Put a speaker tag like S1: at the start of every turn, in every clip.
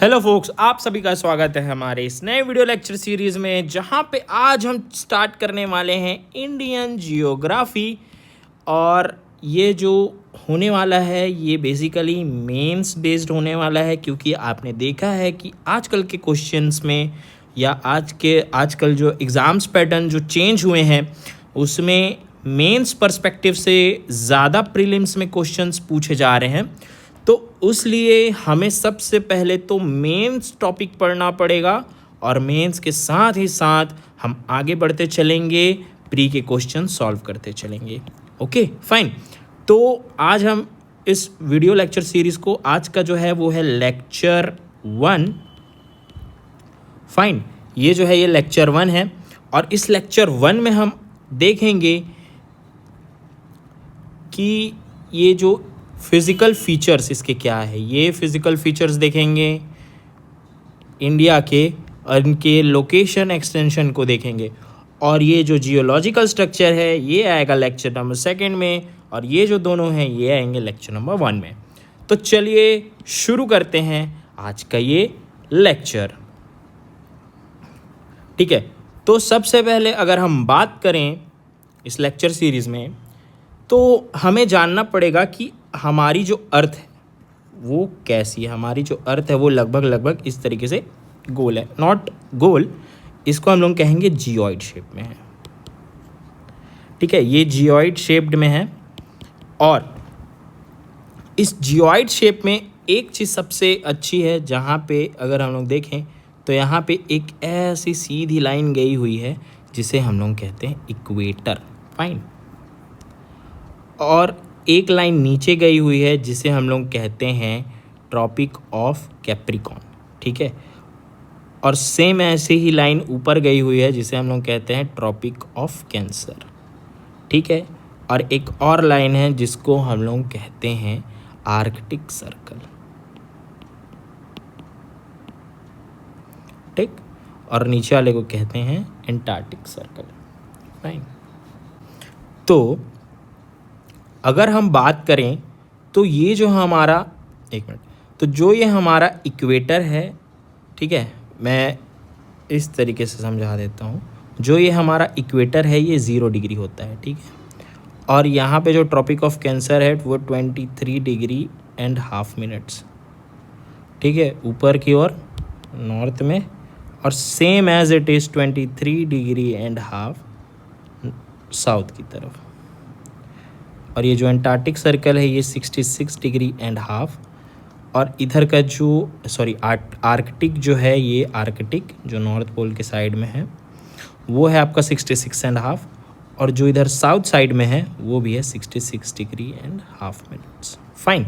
S1: Hello focus, आप सभी का स्वागत है हमारे इस नए वीडियो लेक्चर सीरीज़ में, जहां पे आज हम स्टार्ट करने वाले हैं इंडियन जियोग्राफी। और ये जो होने वाला है ये बेसिकली मेंस बेस्ड होने वाला है, क्योंकि आपने देखा है कि आजकल के क्वेश्चंस में या आजकल जो एग्ज़ाम्स पैटर्न जो चेंज हुए हैं उसमें मेंस पर्सपेक्टिव से ज़्यादा प्रीलिम्स में क्वेश्चंस पूछे जा रहे हैं। तो उसलिए हमें सबसे पहले तो मेंस टॉपिक पढ़ना पड़ेगा और मेंस के साथ ही साथ हम आगे बढ़ते चलेंगे, प्री के क्वेश्चन सॉल्व करते चलेंगे। Okay fine. तो आज हम इस वीडियो लेक्चर सीरीज़ को, आज का जो है वो है लेक्चर 1। फाइन, ये जो है ये लेक्चर 1 है और इस लेक्चर 1 में हम देखेंगे कि ये जो फिज़िकल फीचर्स इसके क्या है। ये फिज़िकल फीचर्स देखेंगे इंडिया के और इनके लोकेशन एक्सटेंशन को देखेंगे, और ये जो जियोलॉजिकल स्ट्रक्चर है ये आएगा लेक्चर नंबर 2 में, और ये जो दोनों हैं ये आएंगे लेक्चर नंबर 1 में। तो चलिए शुरू करते हैं आज का ये लेक्चर। ठीक है, तो सबसे पहले अगर हम बात करें इस लेक्चर सीरीज़ में, तो हमें जानना पड़ेगा कि हमारी जो अर्थ है वो कैसी है। हमारी जो अर्थ है वो लगभग इस तरीके से गोल है, नॉट गोल, इसको हम लोग कहेंगे जियोइड शेप में है। ठीक है, ये जियोइड शेप्ड में है। और इस जियोइड शेप में एक चीज़ सबसे अच्छी है, जहाँ पे अगर हम लोग देखें तो यहाँ पे एक ऐसी सीधी लाइन गई हुई है जिसे हम लोग कहते हैं इक्वेटर। फाइन। और एक लाइन नीचे गई हुई है जिसे हम लोग कहते हैं ट्रॉपिक ऑफ कैप्रिकॉर्न। ठीक है, और सेम ऐसे ही लाइन ऊपर गई हुई है जिसे हम लोग कहते हैं ट्रॉपिक ऑफ कैंसर। ठीक है, और एक और लाइन है जिसको हम लोग कहते हैं आर्कटिक सर्कल। ठीक, और नीचे वाले को कहते हैं एंटार्क्टिक सर्कल। फाइन। तो अगर हम बात करें तो ये जो हमारा, एक मिनट, तो जो ये हमारा इक्वेटर है, ठीक है, मैं इस तरीके से समझा देता हूँ। जो ये हमारा इक्वेटर है ये 0 डिग्री होता है। ठीक है, और यहाँ पे जो ट्रॉपिक ऑफ कैंसर है वो 23 डिग्री एंड हाफ मिनट्स। ठीक है, ऊपर की ओर नॉर्थ में, और same as it is 23 degree and half south की तरफ। और ये जो एंटार्क्टिक सर्कल है ये 66 डिग्री एंड हाफ, और इधर का जो आर्कटिक जो है, ये आर्कटिक जो नॉर्थ पोल के साइड में है वो है आपका 66 एंड हाफ, और जो इधर साउथ साइड में है वो भी है 66 degree and half minutes. Fine.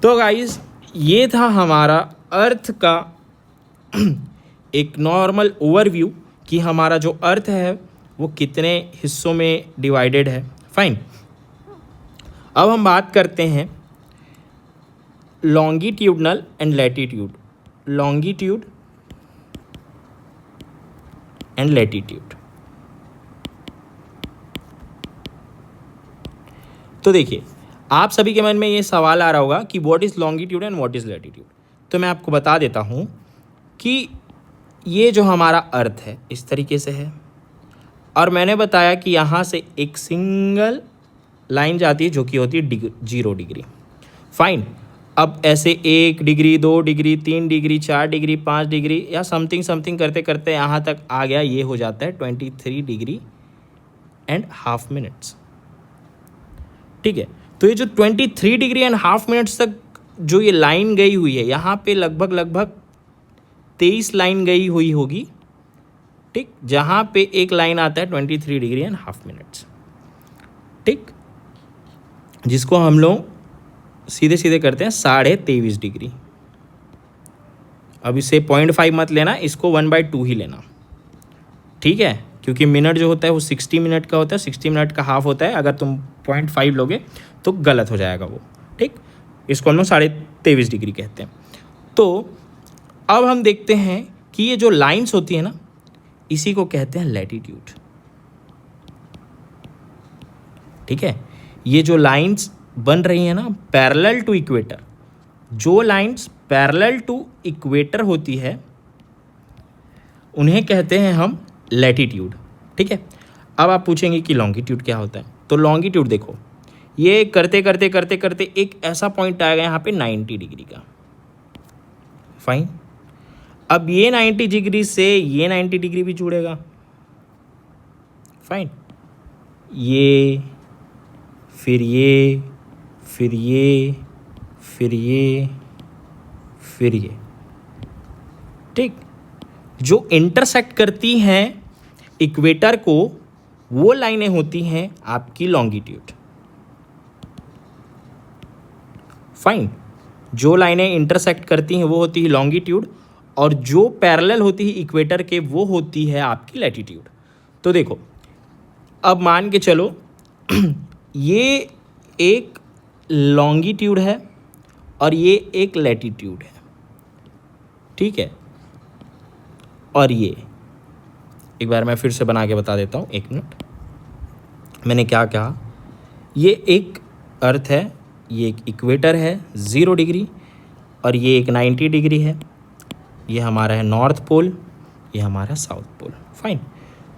S1: तो गाइस ये था हमारा अर्थ का एक नॉर्मल ओवरव्यू कि हमारा जो अर्थ है वो कितने हिस्सों में डिवाइडेड है। फाइन। अब हम बात करते हैं longitudinal and latitude. Longitude and latitude. तो देखिए, आप सभी के मन में ये सवाल आ रहा होगा कि what is longitude and what is latitude. तो मैं आपको बता देता हूँ कि ये जो हमारा अर्थ है इस तरीके से है, और मैंने बताया कि यहाँ से एक सिंगल लाइन जाती है जो कि होती है 0 डिग्री। फाइन। अब ऐसे 1 degree, 2 degree, 3 degree, 4 degree, 5 degree या समथिंग करते करते यहाँ तक आ गया, ये हो जाता है 23 डिग्री एंड हाफ मिनट्स। ठीक है, तो ये जो 23 डिग्री एंड हाफ मिनट्स तक जो ये लाइन गई हुई है, यहाँ पे लगभग 23 लाइन गई हुई होगी। ठीक, जहाँ पे एक लाइन आता है 23 डिग्री एंड हाफ मिनट्स। ठीक, जिसको हम लोग सीधे करते हैं 23.5 डिग्री। अब इसे 0.5 मत लेना, इसको 1/2 ही लेना। ठीक है, क्योंकि मिनट जो होता है वो 60 मिनट का होता है, 60 मिनट का हाफ होता है। अगर तुम 0.5 लोगे तो गलत हो जाएगा वो। ठीक, इसको हम लोग 23.5 डिग्री कहते हैं। तो अब हम देखते हैं कि ये जो लाइंस होती है ना, इसी को कहते हैं लैटिट्यूड। ठीक है, ये जो लाइंस बन रही है ना पैरेलल टू इक्वेटर, जो लाइंस पैरेलल टू इक्वेटर होती है उन्हें कहते हैं हम लैटिट्यूड। ठीक है, अब आप पूछेंगे कि लॉन्गिट्यूड क्या होता है। तो लॉन्गिट्यूड देखो, ये करते करते करते करते एक ऐसा पॉइंट आएगा यहाँ पे 90 डिग्री का। फाइन, अब ये 90 डिग्री से ये 90 डिग्री भी जुड़ेगा। फाइन, ये फिर ये फिर ये फिर ये फिर ये। ठीक, जो इंटरसेक्ट करती हैं इक्वेटर को वो लाइनें होती हैं आपकी लॉन्गिट्यूड। फाइन, जो लाइनें इंटरसेक्ट करती हैं वो होती है लॉन्गिट्यूड, और जो पैरेलल होती है इक्वेटर के वो होती है आपकी लैटिट्यूड। तो देखो, अब मान के चलो ये एक लॉन्गिट्यूड है और ये एक लैटिट्यूड है। ठीक है, और ये एक बार मैं फिर से बना के बता देता हूँ, एक मिनट। मैंने क्या कहा, ये एक अर्थ है, ये एक इक्वेटर है 0 डिग्री, और ये एक 90 डिग्री है। ये हमारा है नॉर्थ पोल, ये हमारा साउथ पोल। फाइन,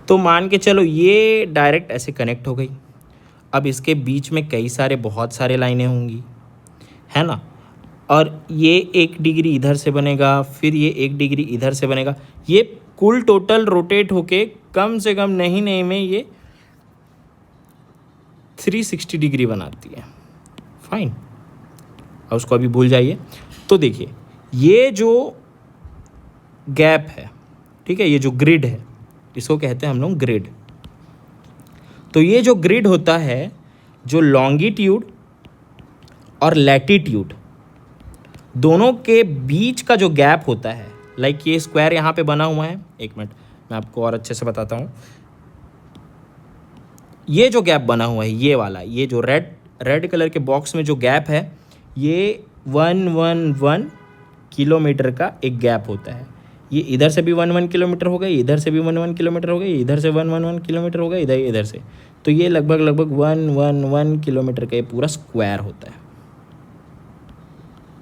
S1: तो मान के चलो ये डायरेक्ट ऐसे कनेक्ट हो गई। अब इसके बीच में कई सारे बहुत सारे लाइनें होंगी, है ना, और ये 1 डिग्री इधर से बनेगा, फिर ये 1 डिग्री इधर से बनेगा। ये कुल टोटल रोटेट होके कम से कम नहीं में ये 360 डिग्री बनाती है। फाइन, और उसको अभी भूल जाइए। तो देखिए, ये जो गैप है, ठीक है, ये जो ग्रिड है, इसको कहते हैं हम लोग ग्रिड। तो ये जो ग्रिड होता है, जो लॉन्गिट्यूड और लैटिट्यूड दोनों के बीच का जो गैप होता है, लाइक ये स्क्वायर यहाँ पे बना हुआ है। एक मिनट, मैं आपको और अच्छे से बताता हूँ। ये जो गैप बना हुआ है, ये वाला, ये जो रेड कलर के बॉक्स में जो गैप है, ये 111 किलोमीटर का एक गैप होता है। ये इधर से भी 11 किलोमीटर हो गया, इधर से भी 11 किलोमीटर हो गया, इधर से 111 किलोमीटर हो गया, इधर से। तो ये लगभग 111 किलोमीटर का ये पूरा स्क्वायर होता है।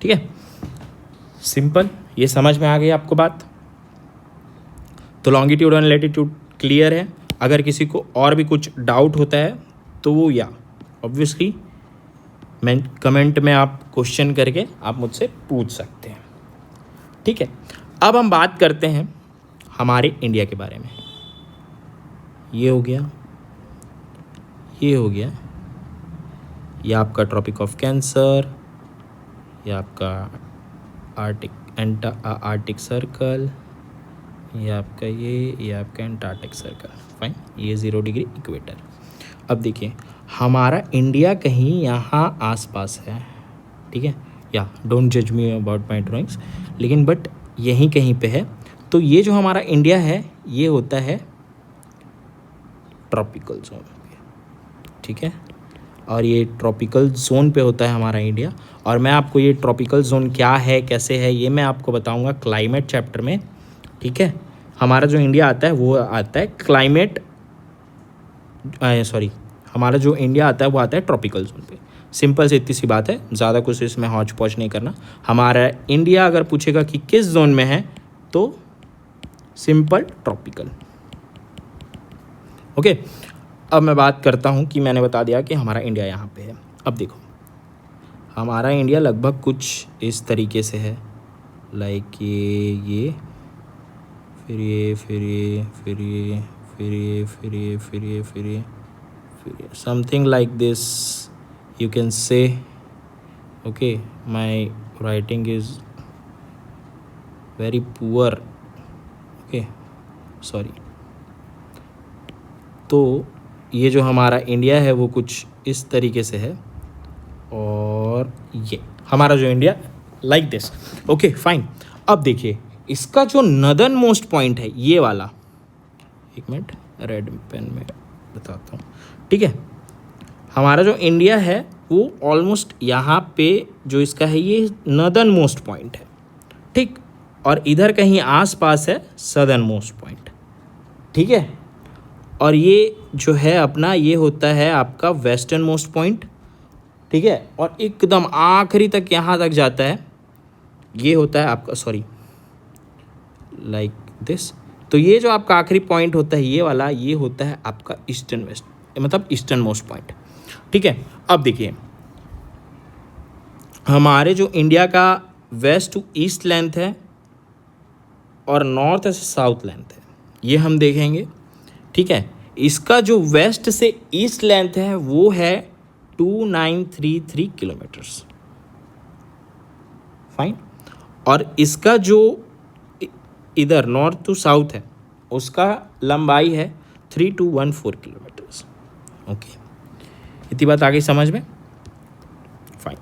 S1: ठीक है, सिंपल, ये समझ में आ गई आपको बात। तो लॉन्गिट्यूड और लैटिट्यूड क्लियर है। अगर किसी को और भी कुछ डाउट होता है तो वो या ऑब्वियसली मैं कमेंट में आप क्वेश्चन करके आप मुझसे पूछ सकते हैं। ठीक है, अब हम बात करते हैं हमारे इंडिया के बारे में। ये हो गया, ये हो गया, ये आपका ट्रॉपिक ऑफ कैंसर, ये आपका आर्टिक सर्कल, ये आपका ये आपका एंटार्क्टिक सर्कल। फाइन, ये 0 डिग्री इक्वेटर। अब देखिए, हमारा इंडिया कहीं यहाँ आसपास है। ठीक है, या डोंट जज मी अबाउट माई ड्राइंग्स, लेकिन बट यहीं कहीं पे है। तो ये जो हमारा इंडिया है ये होता है ट्रॉपिकल जोन पे। ठीक है, और ये ट्रॉपिकल जोन पे होता है हमारा इंडिया। और मैं आपको ये ट्रॉपिकल जोन क्या है, कैसे है, ये मैं आपको बताऊंगा क्लाइमेट चैप्टर में। ठीक है, हमारा जो इंडिया आता है वो आता है क्लाइमेट, सॉरी, हमारा जो इंडिया आता है वो आता है ट्रॉपिकल जोन पे। सिंपल से इतनी सी बात है, ज़्यादा कुछ इसमें हौच पौच नहीं करना। हमारा इंडिया अगर पूछेगा कि किस जोन में है तो सिंपल ट्रॉपिकल। ओके, अब मैं बात करता हूँ कि मैंने बता दिया कि हमारा इंडिया यहाँ पे है। अब देखो, हमारा इंडिया लगभग कुछ इस तरीके से है, लाइक ये फिर ये फिर ये फिर ये फिर ये फिर ये फिर ये फिर ये फिर ये something like this you can say. Okay, my writing is very poor, okay, sorry. तो ये जो हमारा इंडिया है वो कुछ इस तरीके से है, और ये हमारा जो India like this. Okay fine, अब देखिए इसका जो नदर्न मोस्ट पॉइंट है ये वाला, एक मिनट रेड पेन में बताता हूँ। ठीक है, हमारा जो इंडिया है वो ऑलमोस्ट यहाँ पे जो इसका है ये नदर्न मोस्ट पॉइंट है। ठीक, और इधर कहीं आसपास है सदर्न मोस्ट पॉइंट। ठीक है, और ये जो है अपना ये होता है आपका वेस्टर्न मोस्ट पॉइंट। ठीक है, और एकदम आखिरी तक यहाँ तक जाता है ये होता है आपका, सॉरी लाइक दिस, तो ये जो आपका आखिरी पॉइंट होता है ये वाला, ये होता है आपका ईस्टर्न वेस्ट, मतलब ईस्टर्न मोस्ट पॉइंट। ठीक है, अब देखिए हमारे जो इंडिया का वेस्ट टू ईस्ट लेंथ है और नॉर्थ से साउथ लेंथ है, ये हम देखेंगे। ठीक है, इसका जो वेस्ट से ईस्ट लेंथ है वो है 2933 किलोमीटर्स, फाइन। और इसका जो इधर नॉर्थ टू साउथ है उसका लंबाई है 3214 किलोमीटर्स। ओके, इतनी बात आ गई समझ में, फाइन।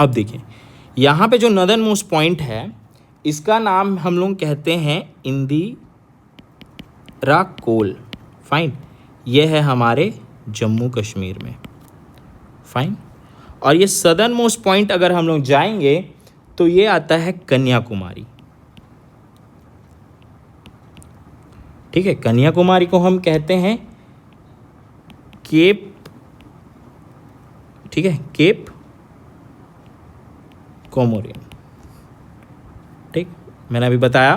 S1: अब देखिए यहाँ पे जो नदर्न मोस्ट पॉइंट है इसका नाम हम लोग कहते हैं इंदिरा कोल, फाइन। ये है हमारे जम्मू कश्मीर में, फाइन। और ये सदर्न मोस्ट पॉइंट अगर हम लोग जाएंगे तो ये आता है कन्याकुमारी। ठीक है, कन्याकुमारी को हम कहते हैं केप, ठीक है, केप कोमोरियन। ठीक, मैंने अभी बताया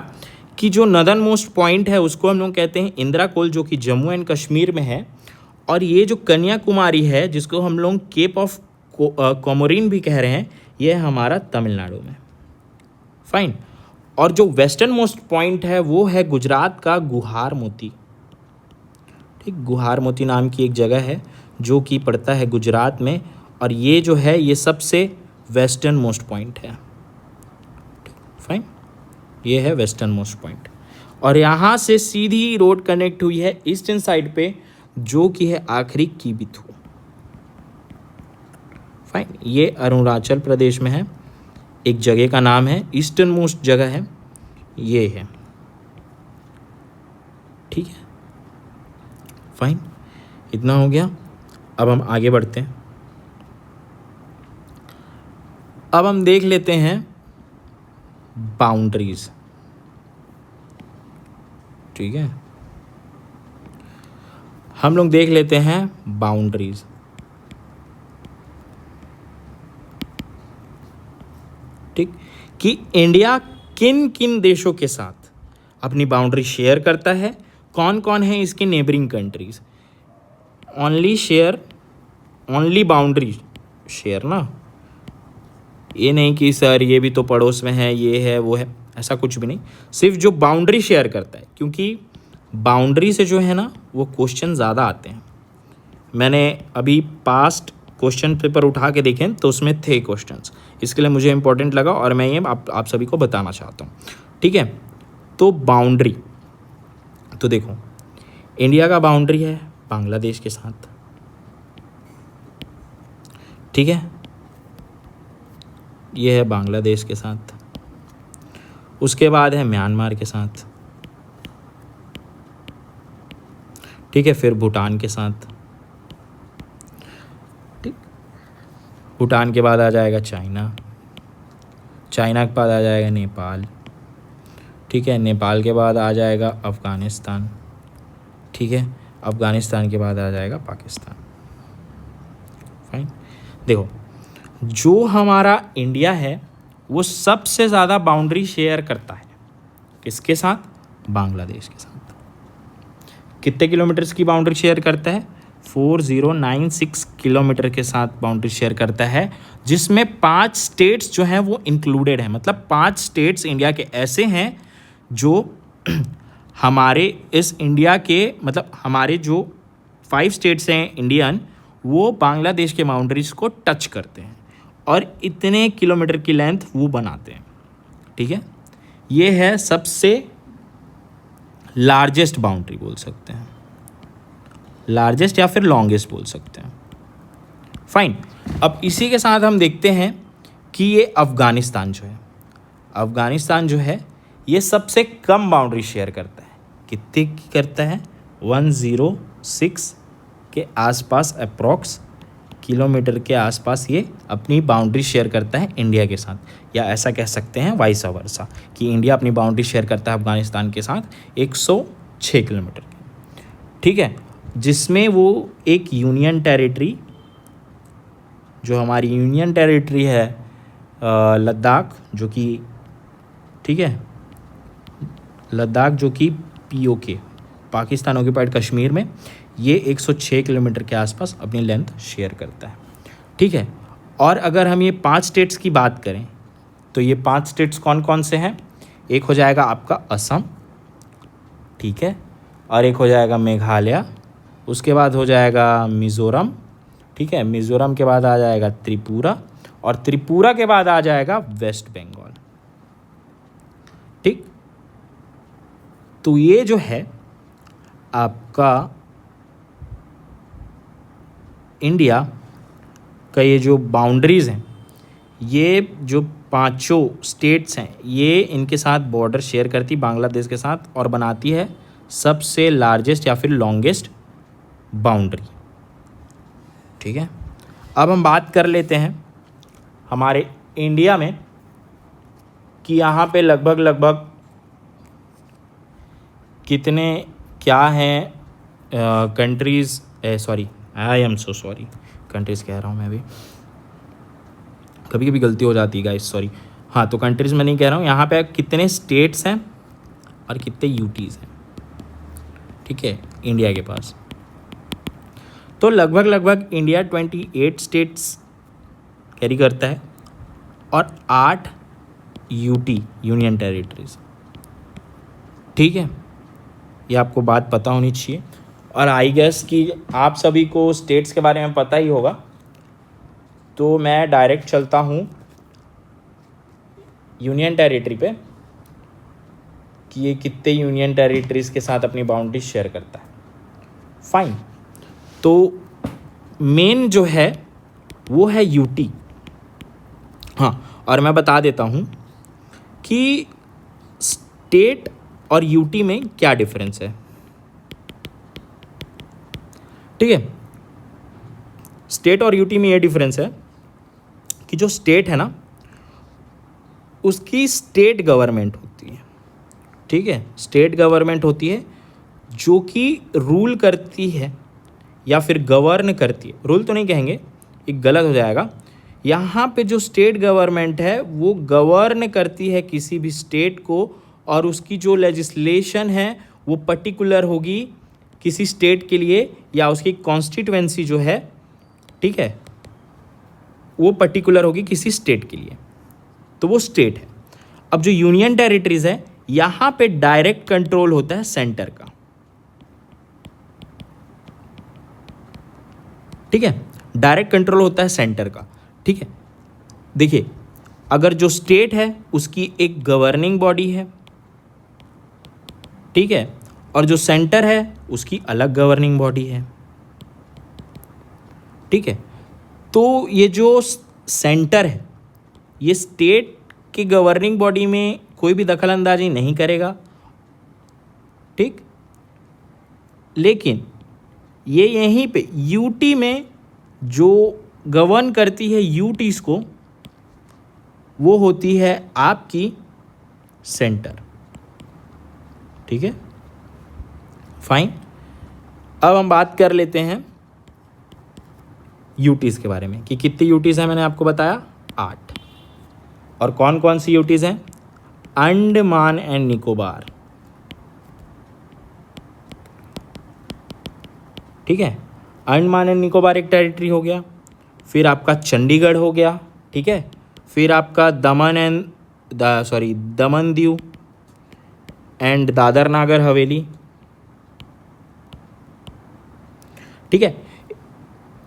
S1: कि जो नदर्न मोस्ट पॉइंट है उसको हम लोग कहते हैं इंदिरा कोल, जो कि जम्मू एंड कश्मीर में है। और ये जो कन्याकुमारी है जिसको हम लोग केप ऑफ कोमोरिन भी कह रहे हैं, ये है हमारा तमिलनाडु में, फाइन। और जो वेस्टर्न मोस्ट पॉइंट है वो है गुजरात का गुहार मोती। ठीक, गुहार मोती नाम की एक जगह है जो कि पड़ता है गुजरात में, और ये जो है ये सबसे वेस्टर्न मोस्ट पॉइंट है, फाइन। ये है वेस्टर्न मोस्ट पॉइंट। और यहाँ से सीधी रोड कनेक्ट हुई है ईस्टर्न साइड पे जो कि है आखिरी कीबिथु, फाइन। ये अरुणाचल प्रदेश में है, एक जगह का नाम है, ईस्टर्न मोस्ट जगह है, ये है। ठीक है, फाइन, इतना हो गया। अब हम आगे बढ़ते हैं। अब हम देख लेते हैं बाउंड्रीज। ठीक है, हम लोग देख लेते हैं बाउंड्रीज। ठीक, कि इंडिया किन किन देशों के साथ अपनी बाउंड्री शेयर करता है, कौन कौन है इसके neighbouring countries. Only share, only boundary share ना, ये नहीं कि सर ये भी तो पड़ोस में है, ये है वो है, ऐसा कुछ भी नहीं। सिर्फ जो बाउंड्री शेयर करता है, क्योंकि बाउंड्री से जो है ना वो क्वेश्चन ज़्यादा आते हैं। मैंने अभी पास्ट क्वेश्चन पेपर उठा के देखें तो उसमें थे क्वेश्चंस, इसके लिए मुझे इंपॉर्टेंट लगा और मैं ये आप सभी को बताना चाहता हूँ। ठीक है, तो बाउंड्री, तो देखो इंडिया का बाउंड्री है बांग्लादेश के साथ। ठीक है, ये है बांग्लादेश के साथ। उसके बाद है म्यांमार के साथ। ठीक है, फिर भूटान के साथ। ठीक, भूटान के बाद आ जाएगा चाइना, चाइना के बाद आ जाएगा नेपाल। ठीक है, नेपाल के बाद आ जाएगा अफ़गानिस्तान। ठीक है, अफ़गानिस्तान के बाद आ जाएगा पाकिस्तान, फाइन। देखो जो हमारा इंडिया है वो सबसे ज़्यादा बाउंड्री शेयर करता है किसके साथ, बांग्लादेश के साथ। कितने किलोमीटर्स की बाउंड्री शेयर करता है, 4096 किलोमीटर के साथ बाउंड्री शेयर करता है, जिसमें 5 स्टेट्स जो हैं वो इंक्लूडेड हैं। मतलब 5 स्टेट्स इंडिया के ऐसे हैं जो हमारे इस इंडिया के, मतलब हमारे जो 5 स्टेट्स हैं इंडियन, वो बांग्लादेश के बाउंड्रीज को टच करते हैं और इतने किलोमीटर की लेंथ वो बनाते हैं। ठीक है, ये है सबसे लार्जेस्ट बाउंड्री बोल सकते हैं, लार्जेस्ट या फिर लॉन्गेस्ट बोल सकते हैं, फाइन। अब इसी के साथ हम देखते हैं कि ये अफ़गानिस्तान जो है, अफ़गानिस्तान जो है ये सबसे कम बाउंड्री शेयर करता है। कितने की करता है, 106 के आसपास अप्रॉक्स किलोमीटर के आसपास ये अपनी बाउंड्री शेयर करता है इंडिया के साथ, या ऐसा कह सकते हैं वाइस वर्सा कि इंडिया अपनी बाउंड्री शेयर करता है अफ़गानिस्तान के साथ 106 किलोमीटर की। ठीक है, जिसमें वो एक यूनियन टेरिटरी, जो हमारी यूनियन टेरिटरी है लद्दाख जो कि, ठीक है, लद्दाख जो कि POK पाकिस्तान ऑक्यूपाइड कश्मीर में, ये 106 किलोमीटर के आसपास अपनी लेंथ शेयर करता है, ठीक है। और अगर हम ये 5 स्टेट्स की बात करें तो ये 5 स्टेट्स कौन कौन से हैं? एक हो जाएगा आपका असम, ठीक है, और एक हो जाएगा मेघालय, उसके बाद हो जाएगा मिज़ोरम, ठीक है, मिज़ोरम के बाद आ जाएगा त्रिपुरा, और त्रिपुरा के बाद आ जाएगा वेस्ट बंगाल, ठीक। तो ये जो है आपका इंडिया का ये जो बाउंड्रीज़ हैं, ये जो 5 स्टेट्स हैं, ये इनके साथ बॉर्डर शेयर करती बांग्लादेश के साथ और बनाती है सबसे लार्जेस्ट या फिर लॉन्गेस्ट बाउंड्री, ठीक है। अब हम बात कर लेते हैं हमारे इंडिया में कि यहाँ पे लगभग कितने क्या हैं countries, sorry I am so sorry, countries कह रहा हूँ मैं भी, कभी कभी गलती हो जाती है गाइस, सॉरी। हाँ, तो कंट्रीज़ मैं नहीं कह रहा हूँ, यहाँ पे कितने स्टेट्स हैं और कितने यूटीज़ हैं, ठीक है, इंडिया के पास। तो लगभग इंडिया 28 स्टेट्स कैरी करता है और 8 यूटी यूनियन टेरिटरीज, ठीक है। ये आपको बात पता होनी चाहिए। और आई गेस कि आप सभी को स्टेट्स के बारे में पता ही होगा, तो मैं डायरेक्ट चलता हूँ यूनियन टेरिटरी पे कि ये कितने यूनियन टेरिटरीज़ के साथ अपनी बाउंड्री शेयर करता है। फाइन, तो मेन जो है वो है यूटी। हाँ, और मैं बता देता हूँ कि स्टेट और यूटी में क्या डिफरेंस है, ठीक है। स्टेट और यूटी में ये डिफरेंस है कि जो स्टेट है ना, उसकी स्टेट गवर्नमेंट होती है, ठीक है, स्टेट गवर्नमेंट होती है जो कि रूल करती है या फिर गवर्न करती है। रूल तो नहीं कहेंगे, ये गलत हो जाएगा। यहाँ पे जो स्टेट गवर्नमेंट है वो गवर्न करती है किसी भी स्टेट को, और उसकी जो लेजिस्लेशन है वो पर्टिकुलर होगी किसी स्टेट के लिए, या उसकी कॉन्स्टिट्यूएंसी जो है, ठीक है, वो पर्टिकुलर होगी किसी स्टेट के लिए, तो वो स्टेट है। अब जो यूनियन टेरिटरीज है, यहाँ पे डायरेक्ट कंट्रोल होता है सेंटर का, ठीक है, डायरेक्ट कंट्रोल होता है सेंटर का, ठीक है। देखिए, अगर जो स्टेट है उसकी एक गवर्निंग बॉडी है, ठीक है, और जो सेंटर है उसकी अलग गवर्निंग बॉडी है, ठीक है। तो ये जो सेंटर है ये स्टेट की गवर्निंग बॉडी में कोई भी दखल अंदाजी नहीं करेगा, ठीक। लेकिन ये यहीं पे यूटी में जो गवर्न करती है यूटीज़ को, वो होती है आपकी सेंटर, ठीक है। फाइन, अब हम बात कर लेते हैं यूटीज़ के बारे में कि कितनी यूटीज़ हैं। मैंने आपको बताया 8, और कौन कौन सी यूटीज़ हैं? अंडमान एंड निकोबार, ठीक है, अंडमान एंड निकोबार एक टेरिटरी हो गया। फिर आपका चंडीगढ़ हो गया, ठीक है। फिर आपका दमन दीव एंड दादर नागर हवेली, ठीक है।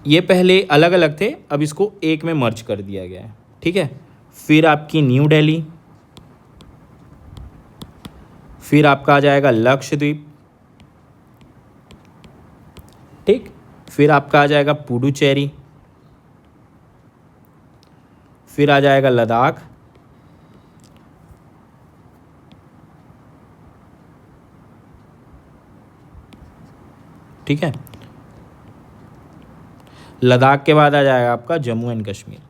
S1: ये पहले अलग अलग थे, अब इसको एक में मर्ज कर दिया गया है, ठीक है। फिर आपकी न्यू दिल्ली, फिर आपका आ जाएगा लक्षद्वीप, ठीक। फिर आपका आ जाएगा पुडुचेरी, फिर आ जाएगा लद्दाख, ठीक है। लद्दाख के बाद आ जाएगा आपका जम्मू एंड कश्मीर।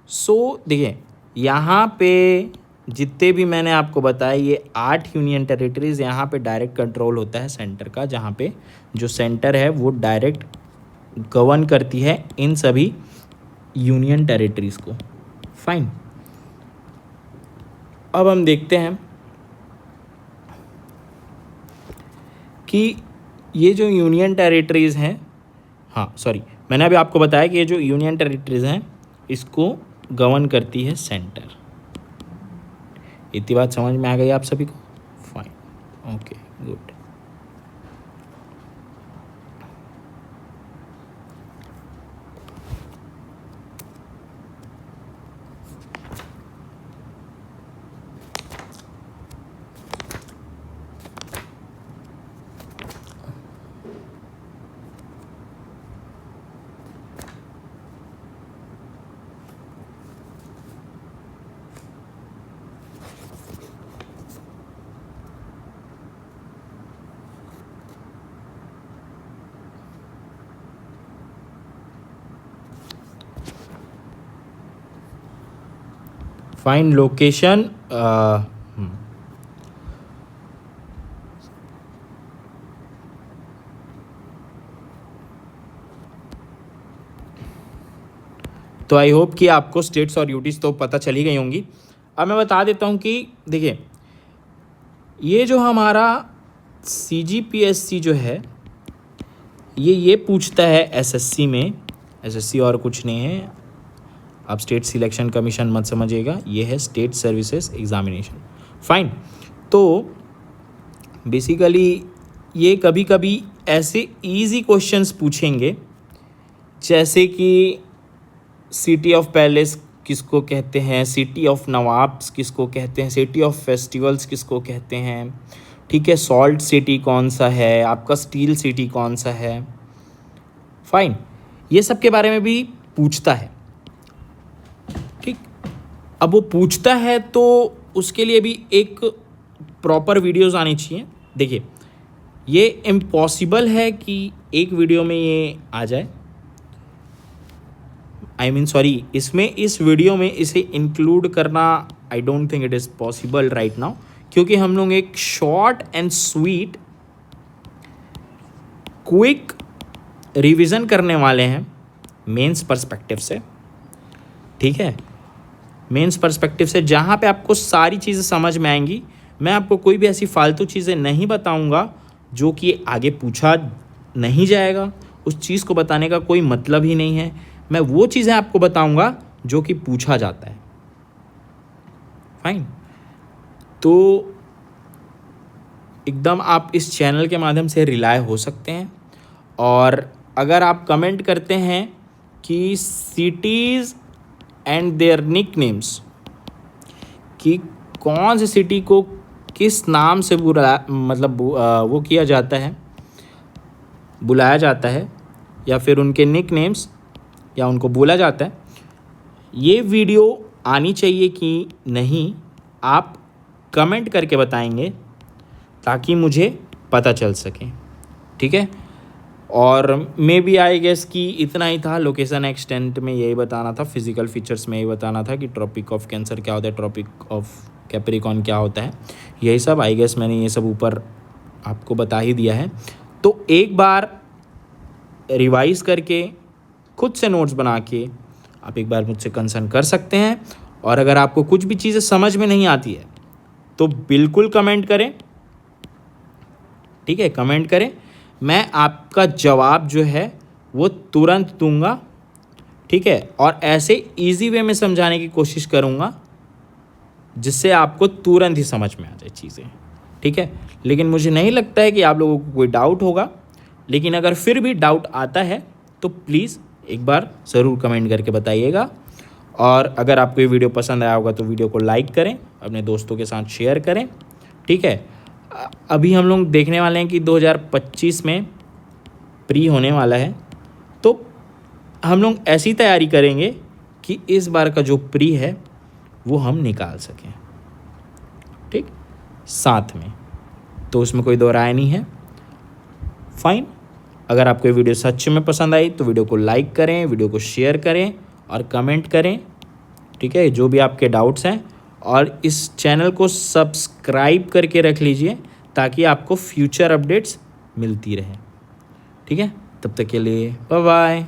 S1: सो देखिए, यहाँ पे जितने भी मैंने आपको बताया ये 8 यूनियन टेरिटरीज़, यहाँ पे डायरेक्ट कंट्रोल होता है सेंटर का, जहाँ पे जो सेंटर है वो डायरेक्ट गवर्न करती है इन सभी यूनियन टेरिटरीज़ को। फाइन, अब हम देखते हैं कि ये जो यूनियन टेरिटरीज़ हैं, हाँ सॉरी, मैंने अभी आपको बताया कि ये जो यूनियन टेरिटरीज़ हैं इसको गवर्न करती है सेंटर। इतनी बात समझ में आ गई आप सभी को? Fine, okay, good. Find location, तो आई होप कि आपको स्टेट्स और यूटीज तो पता चली गई होंगी। अब मैं बता देता हूँ कि देखिए, ये जो हमारा CGPSC जो है ये पूछता है एसएससी में। एसएससी और कुछ नहीं है, आप स्टेट सिलेक्शन कमीशन मत समझिएगा, ये है स्टेट सर्विसेज एग्जामिनेशन। फाइन, तो बेसिकली ये कभी कभी ऐसे इजी क्वेश्चंस पूछेंगे जैसे कि सिटी ऑफ पैलेस किसको कहते हैं, सिटी ऑफ नवाब्स किसको कहते हैं, सिटी ऑफ फेस्टिवल्स किसको कहते हैं, ठीक है, सॉल्ट सिटी कौन सा है, आपका स्टील सिटी कौन सा है। फाइन, ये सब के बारे में भी पूछता है। ठीक, अब वो पूछता है तो उसके लिए भी एक प्रॉपर वीडियोस आनी चाहिए। देखिए, ये इम्पॉसिबल है कि एक वीडियो में ये आ जाए, इसमें इस वीडियो में इसे इंक्लूड करना I don't think it is possible right now, क्योंकि हम लोग एक short and sweet quick revision करने वाले हैं मेंस पर्सपेक्टिव से। ठीक है, मेंस पर्सपेक्टिव से जहाँ पे आपको सारी चीज़ें समझ में आएंगी। मैं आपको कोई भी ऐसी फालतू चीज़ें नहीं बताऊँगा जो कि आगे पूछा नहीं जाएगा, उस चीज़ को बताने का कोई मतलब ही नहीं है। मैं वो चीज़ें आपको बताऊंगा जो कि पूछा जाता है। फाइन, तो एकदम आप इस चैनल के माध्यम से रिलाय हो सकते हैं। और अगर आप कमेंट करते हैं कि cities and their nicknames, कि कौन सी सिटी को किस नाम से वो किया जाता है, बुलाया जाता है, या फिर उनके निक नेम्स या उनको बोला जाता है, ये वीडियो आनी चाहिए कि नहीं, आप कमेंट करके बताएंगे ताकि मुझे पता चल सके। ठीक है, और मे बी आई गेस कि इतना ही था। लोकेशन एक्सटेंट में यही बताना था, फिजिकल फीचर्स में यही बताना था कि ट्रॉपिक ऑफ कैंसर क्या होता है, ट्रॉपिक ऑफ कैप्रिकॉर्न क्या होता है, यही सब आई गेस मैंने ये सब ऊपर आपको बता ही दिया है। तो एक बार रिवाइज करके खुद से नोट्स बना के आप एक बार मुझसे कंसर्न कर सकते हैं। और अगर आपको कुछ भी चीज़ें समझ में नहीं आती है तो बिल्कुल कमेंट करें। ठीक है, कमेंट करें, मैं आपका जवाब जो है वो तुरंत दूंगा। ठीक है, और ऐसे इजी वे में समझाने की कोशिश करूँगा जिससे आपको तुरंत ही समझ में आ जाए चीज़ें। ठीक है, लेकिन मुझे नहीं लगता है कि आप लोगों को कोई डाउट होगा, लेकिन अगर फिर भी डाउट आता है तो प्लीज़ एक बार ज़रूर कमेंट करके बताइएगा। और अगर आपको ये वीडियो पसंद आया होगा तो वीडियो को लाइक करें, अपने दोस्तों के साथ शेयर करें। ठीक है, अभी हम लोग देखने वाले हैं कि 2025 में प्री होने वाला है, तो हम लोग ऐसी तैयारी करेंगे कि इस बार का जो प्री है वो हम निकाल सकें। ठीक, साथ में, तो उसमें कोई दो राय नहीं है। फाइन, अगर आपको ये वीडियो सच में पसंद आई तो वीडियो को लाइक करें, वीडियो को शेयर करें और कमेंट करें। ठीक है, जो भी आपके डाउट्स हैं, और इस चैनल को सब्सक्राइब करके रख लीजिए ताकि आपको फ्यूचर अपडेट्स मिलती रहे। ठीक है, तब तक के लिए बाय बाय।